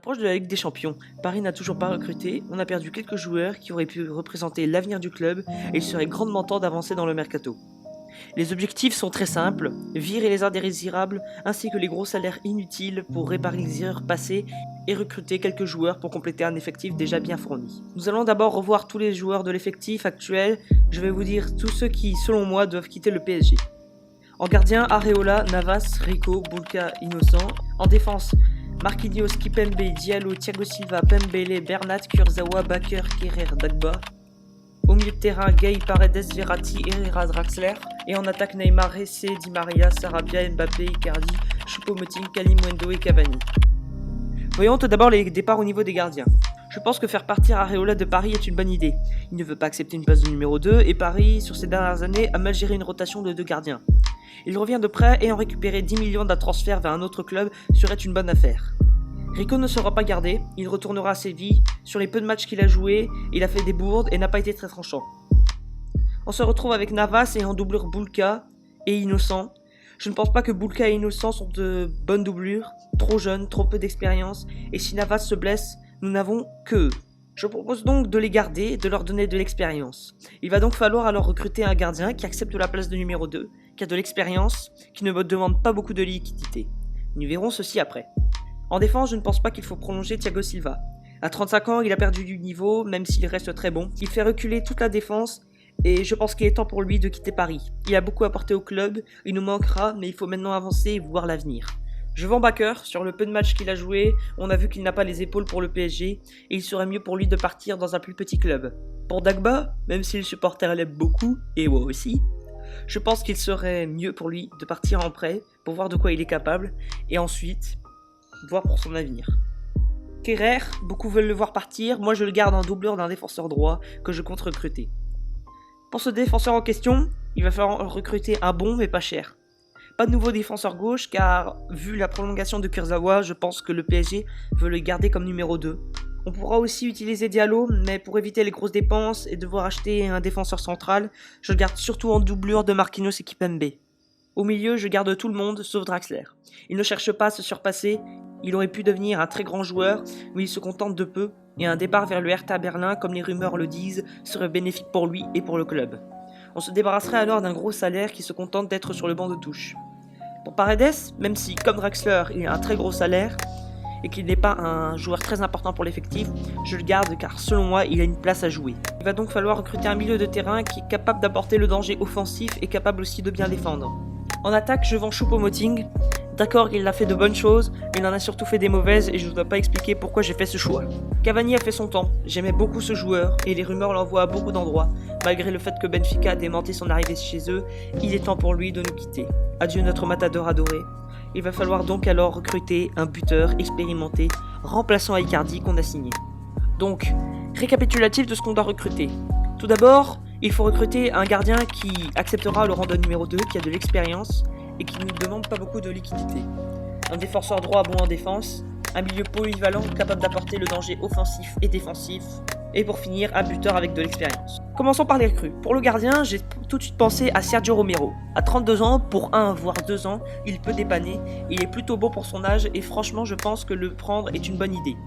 s'approche de la Ligue des Champions. Paris n'a toujours pas recruté, on a perdu quelques joueurs qui auraient pu représenter l'avenir du club et il serait grandement temps d'avancer dans le mercato. Les objectifs sont très simples, virer les indésirables ainsi que les gros salaires inutiles pour réparer les erreurs passées et recruter quelques joueurs pour compléter un effectif déjà bien fourni. Nous allons d'abord revoir tous les joueurs de l'effectif actuel, je vais vous dire tous ceux qui selon moi doivent quitter le PSG. En gardien, Areola, Navas, Rico, Bulka, Innocent. En défense, Marquinhos, Kipembe, Diallo, Thiago Silva, Pembele, Bernat, Kurzawa, Bakker, Kerrer, Dagba. Au milieu de terrain, Gay, Paredes, Verratti, Herrera, Draxler. Et en attaque, Neymar, Ressé, Di Maria, Sarabia, Mbappé, Icardi, Choupo-Moting, Kalimundo et Cavani. Voyons tout d'abord les départs au niveau des gardiens. Je pense que faire partir Areola de Paris est une bonne idée. Il ne veut pas accepter une place de numéro 2 et Paris, sur ces dernières années, a mal géré une rotation de 2 gardiens. Il revient de prêt et en récupérer 10 millions d'un transfert vers un autre club serait une bonne affaire. Rico ne sera pas gardé, il retournera à Séville. Sur les peu de matchs qu'il a joué, il a fait des bourdes et n'a pas été très tranchant. On se retrouve avec Navas et en doublure Bulka et Innocent. Je ne pense pas que Bulka et Innocent sont de bonnes doublures, trop jeunes, trop peu d'expérience, et si Navas se blesse, nous n'avons que eux. Je propose donc de les garder et de leur donner de l'expérience. Il va donc falloir alors recruter un gardien qui accepte la place de numéro 2, qui a de l'expérience, qui ne demande pas beaucoup de liquidité. Nous verrons ceci après. En défense, je ne pense pas qu'il faut prolonger Thiago Silva. À 35 ans, il a perdu du niveau, même s'il reste très bon. Il fait reculer toute la défense et je pense qu'il est temps pour lui de quitter Paris. Il a beaucoup apporté au club, il nous manquera, mais il faut maintenant avancer et voir l'avenir. Je vends Bakker, sur le peu de matchs qu'il a joué, on a vu qu'il n'a pas les épaules pour le PSG, et il serait mieux pour lui de partir dans un plus petit club. Pour Dagba, même si les supporters l'aiment beaucoup, et moi aussi, je pense qu'il serait mieux pour lui de partir en prêt, pour voir de quoi il est capable, et ensuite, voir pour son avenir. Kerrer, beaucoup veulent le voir partir, moi je le garde en doublure d'un défenseur droit que je compte recruter. Pour ce défenseur en question, il va falloir recruter un bon mais pas cher. Pas de nouveau défenseur gauche car, vu la prolongation de Kurzawa, je pense que le PSG veut le garder comme numéro 2. On pourra aussi utiliser Diallo, mais pour éviter les grosses dépenses et devoir acheter un défenseur central, je le garde surtout en doublure de Marquinhos et Kipembe. Au milieu, je garde tout le monde sauf Draxler. Il ne cherche pas à se surpasser, il aurait pu devenir un très grand joueur, mais il se contente de peu, et un départ vers le Hertha Berlin, comme les rumeurs le disent, serait bénéfique pour lui et pour le club. On se débarrasserait alors d'un gros salaire qui se contente d'être sur le banc de touche. Pour Paredes, même si, comme Draxler, il a un très gros salaire et qu'il n'est pas un joueur très important pour l'effectif, je le garde car selon moi, il a une place à jouer. Il va donc falloir recruter un milieu de terrain qui est capable d'apporter le danger offensif et capable aussi de bien défendre. En attaque, je vends Choupo-Moting. D'accord, il a fait de bonnes choses, mais il en a surtout fait des mauvaises et je ne dois pas expliquer pourquoi j'ai fait ce choix. Cavani a fait son temps, j'aimais beaucoup ce joueur et les rumeurs l'envoient à beaucoup d'endroits. Malgré le fait que Benfica a démenti son arrivée chez eux, il est temps pour lui de nous quitter. Adieu notre matador adoré. Il va falloir donc alors recruter un buteur expérimenté, remplaçant à Icardi qu'on a signé. Donc, récapitulatif de ce qu'on doit recruter. Tout d'abord, il faut recruter un gardien qui acceptera le rang de numéro 2, qui a de l'expérience et qui ne demande pas beaucoup de liquidité. Un défenseur droit bon en défense, un milieu polyvalent capable d'apporter le danger offensif et défensif, et pour finir, un buteur avec de l'expérience. Commençons par les recrues. Pour le gardien, j'ai tout de suite pensé à Sergio Romero. À 32 ans, pour 1 voire 2 ans, il peut dépanner, il est plutôt beau pour son âge et franchement je pense que le prendre est une bonne idée.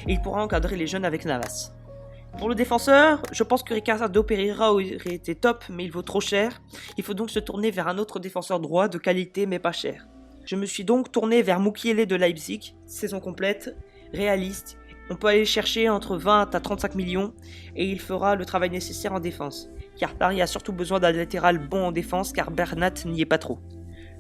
Et il pourra encadrer les jeunes avec Navas. Pour le défenseur, je pense que Ricardo Pereira aurait été top, mais il vaut trop cher. Il faut donc se tourner vers un autre défenseur droit de qualité mais pas cher. Je me suis donc tourné vers Mukiele de Leipzig, saison complète, réaliste. On peut aller chercher entre 20 à 35 millions et il fera le travail nécessaire en défense. Car Paris a surtout besoin d'un latéral bon en défense car Bernat n'y est pas trop.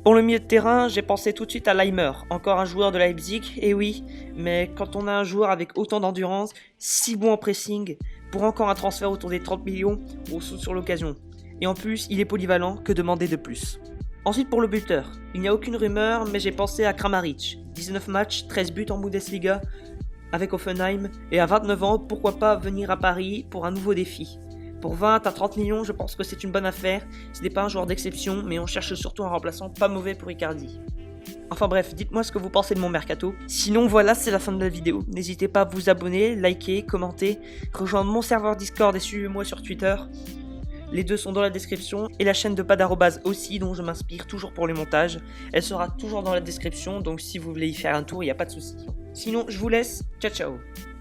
Pour le milieu de terrain, j'ai pensé tout de suite à Leimer, encore un joueur de Leipzig, et oui, mais quand on a un joueur avec autant d'endurance, si bon en pressing, pour encore un transfert autour des 30 millions, on saute sur l'occasion. Et en plus, il est polyvalent, que demander de plus. Ensuite pour le buteur, il n'y a aucune rumeur, mais j'ai pensé à Kramaric, 19 matchs, 13 buts en Bundesliga, avec Hoffenheim, et à 29 ans, pourquoi pas venir à Paris pour un nouveau défi. Pour 20 à 30 millions, je pense que c'est une bonne affaire. Ce n'est pas un joueur d'exception, mais on cherche surtout un remplaçant pas mauvais pour Icardi. Enfin bref, dites-moi ce que vous pensez de mon mercato. Sinon voilà, c'est la fin de la vidéo. N'hésitez pas à vous abonner, liker, commenter, rejoindre mon serveur Discord et suivez-moi sur Twitter. Les deux sont dans la description et la chaîne de Padarobase aussi, dont je m'inspire toujours pour les montages. Elle sera toujours dans la description, donc si vous voulez y faire un tour, il n'y a pas de souci. Sinon, je vous laisse. Ciao ciao.